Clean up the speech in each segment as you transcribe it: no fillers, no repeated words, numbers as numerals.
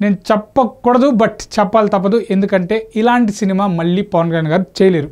నేను చెప్పకూడదు బట్ చెప్పాలి తప్పదు, ఎందుకంటే ఇలాంటి సినిమా మళ్ళీ పవన్ కళ్యాణ్ గారు చేయలేరు.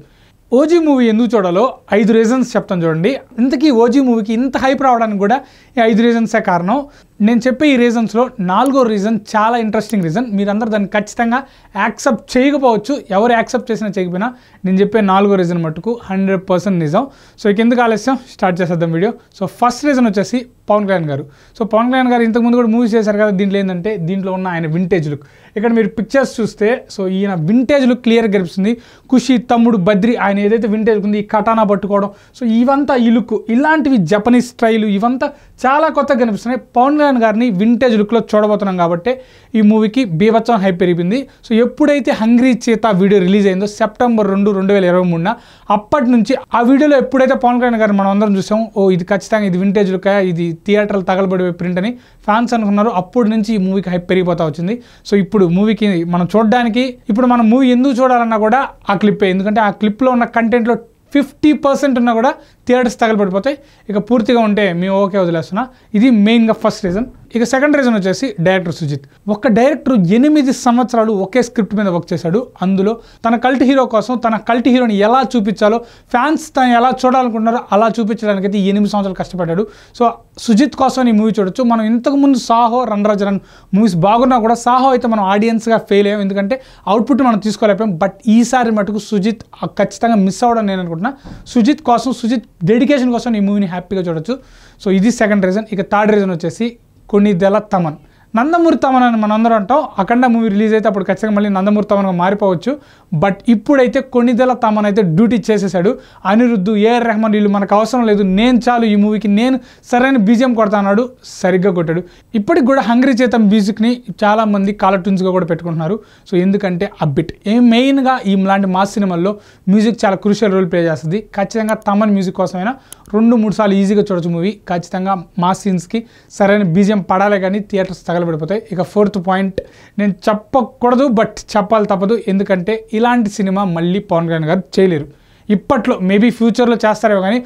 ఓజీ మూవీ ఎందుకు చూడాలో 5 రీజన్స్ చెప్తాను చూడండి. ఇంతకీ ఓజీ మూవీకి ఇంత హైప్ రావడానికి కూడా ఈ 5 రీజన్సే కారణం. నేను చెప్పే ఈ రీజన్స్లో 4వ రీజన్ చాలా ఇంట్రెస్టింగ్ రీజన్. మీరందరూ దాన్ని ఖచ్చితంగా యాక్సెప్ట్ చేయకపోవచ్చు, ఎవరు యాక్సెప్ట్ చేసినా చేయకపోయినా నేను చెప్పే 4వ రీజన్ మట్టుకు 100% నిజం. సో ఇక ఎందుకు ఆలస్యం, స్టార్ట్ చేసేద్దాం వీడియో. సో ఫస్ట్ రీజన్ వచ్చేసి పవన్ కళ్యాణ్ గారు. సో పవన్ కళ్యాణ్ గారు ఇంతకుముందు కూడా మూవీస్ చేశారు కదా, దీంట్లో ఏంటంటే దీంట్లో ఉన్న ఆయన వింటేజ్ లుక్. ఇక్కడ మీరు పిక్చర్స్ చూస్తే సో ఈయన వింటేజ్ లుక్ క్లియర్గా కనిపిస్తుంది. ఖుషి, తమ్ముడు, బద్రి, ఆయన ఏదైతే వింటేజ్ ఉంది, ఈ కటానా పట్టుకోవడం, సో ఇవంతా ఈ లుక్, ఇలాంటివి జపనీస్ స్టైలు ఇవంతా చాలా కొత్తగా కనిపిస్తున్నాయి. పవన్ కళ్యాణ్ గారిని వింటేజ్ లుక్లో చూడబోతున్నాం కాబట్టి ఈ మూవీకి బీభత్సం హైప్ పెరిగింది. సో ఎప్పుడైతే హంగ్రీ చీతా వీడియో రిలీజ్ అయిందో సెప్టెంబర్ 2, 2023 అప్పటి నుంచి ఆ వీడియోలో ఎప్పుడైతే పవన్ కళ్యాణ్ గారిని మనం అందరం చూసాం, ఓ ఇది ఖచ్చితంగా ఇది వింటేజ్ లుక్, ఇది థియేటర్లు తగలబడి ప్రింట్ అని ఫ్యాన్స్ అనుకున్నారు. అప్పటి నుంచి ఈ మూవీకి హైప్ పెరిగిపోతా వచ్చింది. సో ఇప్పుడు మూవీకి మనం చూడడానికి, ఇప్పుడు మనం మూవీ ఎందుకు చూడాలన్నా కూడా ఆ క్లిప్పే, ఎందుకంటే ఆ క్లిప్లో ఉన్న కంటెంట్లో 50% ఉన్నా కూడా థియేటర్స్ తగలబడిపోతాయి. ఇక పూర్తిగా ఉంటే మేము ఓకే వదిలేస్తున్నా. ఇది మెయిన్గా ఫస్ట్ రీజన్. ఇక సెకండ్ రీజన్ వచ్చేసి డైరెక్టర్ సుజిత్. ఒక డైరెక్టర్ 8 సంవత్సరాలు ఒకే స్క్రిప్ట్ మీద వర్క్ చేశాడు. అందులో తన కల్ట్ హీరో కోసం తన కల్ట్ హీరోని ఎలా చూపించాలో, ఫ్యాన్స్ తను ఎలా చూడాలనుకుంటున్నారో అలా చూపించడానికి అయితే 8 సంవత్సరాలు కష్టపడ్డాడు. సో సుజిత్ కోసం ఈ మూవీ చూడొచ్చు. మనం ఇంతకుముందు సాహో, రణరాజ్ రన్ మూవీస్ బాగున్నా కూడా సాహో అయితే మనం ఆడియన్స్గా ఫెయిల్ అయ్యాం, ఎందుకంటే అవుట్పుట్ మనం తీసుకోలేకపోయాం. బట్ ఈసారి మటుకు సుజిత్ ఖచ్చితంగా మిస్ అవ్వడం నేను అనుకుంటున్నా. సుజిత్ కోసం, సుజిత్ డెడికేషన్ కోసం ఈ మూవీని హ్యాపీగా చూడొచ్చు. సో ఇది సెకండ్ రీజన్. ఇక థర్డ్ రీజన్ వచ్చేసి కొన్నిదెల తమన్. నందమూరి తమన్ అని మనందరం అంటాం. అఖండ మూవీ రిలీజ్ అయితే అప్పుడు ఖచ్చితంగా మళ్ళీ నందమూరి తమన్గా మారిపోవచ్చు. బట్ ఇప్పుడైతే కొన్నిదెల తమన్ అయితే డ్యూటీ చేసేసాడు. అనిరుద్ధు, ఏఆర్ రెహమాన్ వీళ్ళు మనకు అవసరం లేదు, నేను చాలు ఈ మూవీకి, నేను సరైన బీజిఎం కొడతా అన్నాడు, సరిగ్గా కొట్టాడు. ఇప్పటికి కూడా హంగ్రీ చేత మ్యూజిక్ని చాలామంది కాలర్ ట్యూన్స్గా కూడా పెట్టుకుంటున్నారు. సో ఎందుకంటే అబ్బిట్ మెయిన్గా ఇలాంటి మాస్ సినిమాల్లో మ్యూజిక్ చాలా క్రూషియల్ రోల్ ప్లే చేస్తుంది. ఖచ్చితంగా తమన్ మ్యూజిక్ కోసమైనా 2-3 సార్లు ఈజీగా చూడొచ్చు మూవీ. ఖచ్చితంగా మాస్ సీన్స్కి సరైన బీజిఎం పడాలి కానీ థియేటర్స్ తగలబడిపోతాయి. ఇక ఫోర్త్ పాయింట్, నేను చెప్పకూడదు బట్ చెప్పాలి తప్పదు, ఎందుకంటే ఇలాంటి సినిమా మళ్ళీ పవన్ కళ్యాణ్ గారు చేయలేరు. ఇప్పట్లో మేబీ ఫ్యూచర్లో చేస్తారేమో కానీ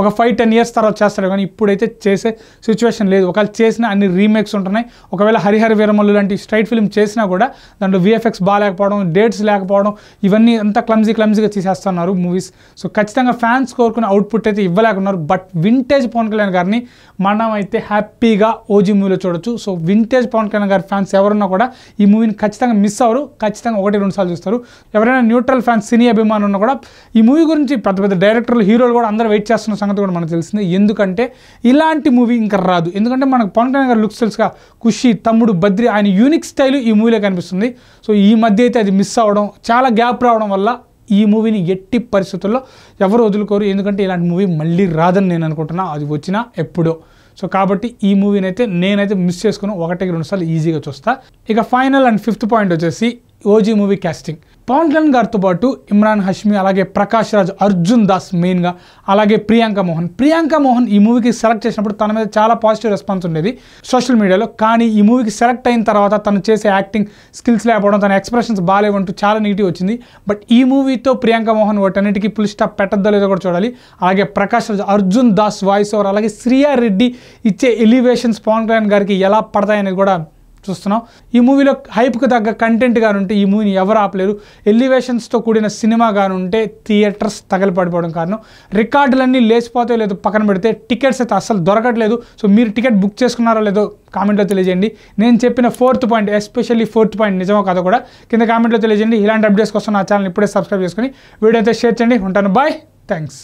ఒక 5-10 ఇయర్స్ తర్వాత చేస్తారు, కానీ ఇప్పుడైతే చేసే సిచ్యువేషన్ లేదు. ఒకవేళ చేసినా అన్ని రీమేక్స్ ఉంటున్నాయి. ఒకవేళ హరిహర వీరమల్లు లాంటి స్ట్రైట్ ఫిల్మ్ చేసినా కూడా దాంట్లో VFX బాగాలేకపోవడం, డేట్స్ లేకపోవడం, ఇవన్నీ అంతా క్లమ్జీగా తీసేస్తున్నారు మూవీస్. సో ఖచ్చితంగా ఫ్యాన్స్ కోరుకునే అవుట్పుట్ అయితే ఇవ్వలేకున్నారు. బట్ వింటేజ్ పవన్ కళ్యాణ్ గారిని మనం అయితే హ్యాపీగా ఓజీ మూవీలో చూడొచ్చు. సో వింటేజ్ పవన్ కళ్యాణ్ గారి ఫ్యాన్స్ ఎవరున్నా కూడా ఈ మూవీని ఖచ్చితంగా మిస్ అవ్వరు, ఖచ్చితంగా 1-2 సార్లు చూస్తారు. ఎవరైనా న్యూట్రల్ ఫ్యాన్స్, సినీ అభిమానులు ఉన్నా కూడా ఈ మూవీ గురించి పెద్ద డైరెక్టర్లు, హీరోలు కూడా అందరూ వెయిట్ చేస్తున్న సంగతి కూడా మనకు తెలిసింది. ఎందుకంటే ఇలాంటి మూవీ ఇంకా రాదు. ఎందుకంటే మనకు పవన్ కళ్యాణ్ గారు లుక్స్ తెలుసుగా, ఖుషి, తమ్ముడు, బద్రి, ఆయన యూనిక్ స్టైల్ ఈ మూవీలో కనిపిస్తుంది. సో ఈ మధ్య అయితే అది మిస్ అవ్వడం, చాలా గ్యాప్ రావడం వల్ల ఈ మూవీని ఎట్టి పరిస్థితుల్లో ఎవరు వదులుకోరు. ఎందుకంటే ఇలాంటి మూవీ మళ్ళీ రాదని నేను అనుకుంటున్నా, అది వచ్చినా ఎప్పుడో. సో కాబట్టి ఈ మూవీని అయితే నేనైతే మిస్ చేసుకుని 1-2 సార్లు ఈజీగా చూస్తా. ఇక ఫైనల్ అండ్ ఫిఫ్త్ పాయింట్ వచ్చేసి OG movie casting. Pawan Kalyan గారితో పాటు ఇమ్రాన్ హష్మి, అలాగే ప్రకాష్ రాజ్, అర్జున్ దాస్ మెయిన్గా, అలాగే ప్రియాంక మోహన్ ఈ మూవీకి సెలెక్ట్ చేసినప్పుడు తన మీద చాలా పాజిటివ్ రెస్పాన్స్ ఉండేది సోషల్ మీడియాలో. కానీ ఈ మూవీకి సెలెక్ట్ అయిన తర్వాత తను చేసే యాక్టింగ్ స్కిల్స్ లేకపోవడం, తన ఎక్స్ప్రెషన్స్ బాగాలేవంటూ చాలా నెగిటివ్ వచ్చింది. బట్ ఈ మూవీతో ప్రియాంక మోహన్ వాటన్నిటికీ ఫుల్ స్టాప్ పెట్టద్దో లేదో కూడా చూడాలి. అలాగే ప్రకాష్ రాజ్, అర్జున్ దాస్ వాయిస్ ఓవర్, అలాగే శ్రియా రెడ్డి ఇచ్చే ఎలివేషన్స్ పవన్ కళ్యాణ్ గారికి ఎలా పడతాయనేది కూడా చూస్తున్నాం. ఈ మూవీలో హైప్కి తగ్గ కంటెంట్ గానుంటే ఈ మూవీని ఎవరు ఆపలేరు. ఎలివేషన్స్తో కూడిన సినిమా గానుంటే థియేటర్స్ తగలపడిపోవడం కారణం. రికార్డులన్నీ లేచిపోతాయో లేదో పక్కన పెడితే టికెట్స్ అయితే అసలు దొరకట్లేదు. సో మీరు టికెట్ బుక్ చేసుకున్నారో లేదో కామెంట్లో తెలియజేయండి. నేను చెప్పిన fourth point, especially fourth point నిజమో కాదో కూడా కింద కామెంట్లో తెలియజేయండి. ఇలాంటి అప్డేట్స్ కోసం నా ఛానల్ ఇప్పుడే సబ్స్క్రైబ్ చేసుకుని వీడియో అయితే షేర్ చేయండి. ఉంటాను, బాయ్, థ్యాంక్స్.